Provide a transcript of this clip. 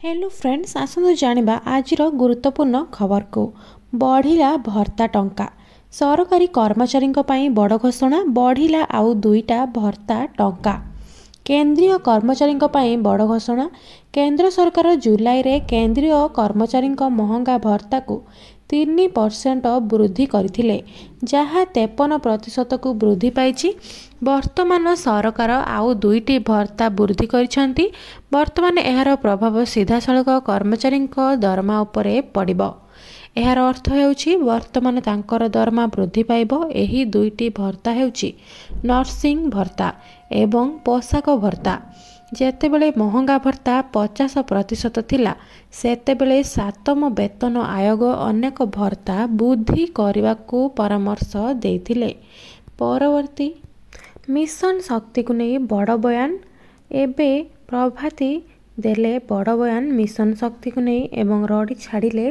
Hello friends आसतु जानिबा आजिर गुरुत्वपूर्ण खबर को बढ़िला भत्ता टंका सरकारी कर्मचारी बड़ घोषणा बढ़िला आउ दुईटा भत्ता टंका केंद्रीय कर्मचारी बड़ घोषणा केंद्र सरकार जुलाई रे केंद्रीय कर्मचारी महंगा भत्ता को 3% वृद्धि करथिले जहाँ 53% को वृद्धि पाइछि। वर्तमान सरकार आउ दुईटी भत्ता वृद्धि करिसेंती। वर्तमान एहार प्रभाव सीधासलख कर्मचारी दरमा उपरे पड़िबो। एहार अर्थ हेउछि वर्तमान तांकर दरमा वृद्धि पाइबो। एही दुईटी भत्ता हेउछि नर्सिंग भत्ता एवं पोशाक भत्ता। जेतेबेले महंगा भत्ता 50% थिला सेतेबेले सातम वेतन आयोग अनेक भत्ता वृद्धि करने परामर्श देथिले। परवर्ती मिशन शक्ति को नहीं बड़ बयान एबे प्रभाती देले बड़ बयान मिशन शक्ति को नहीं एवं रड़ी छाड़िले।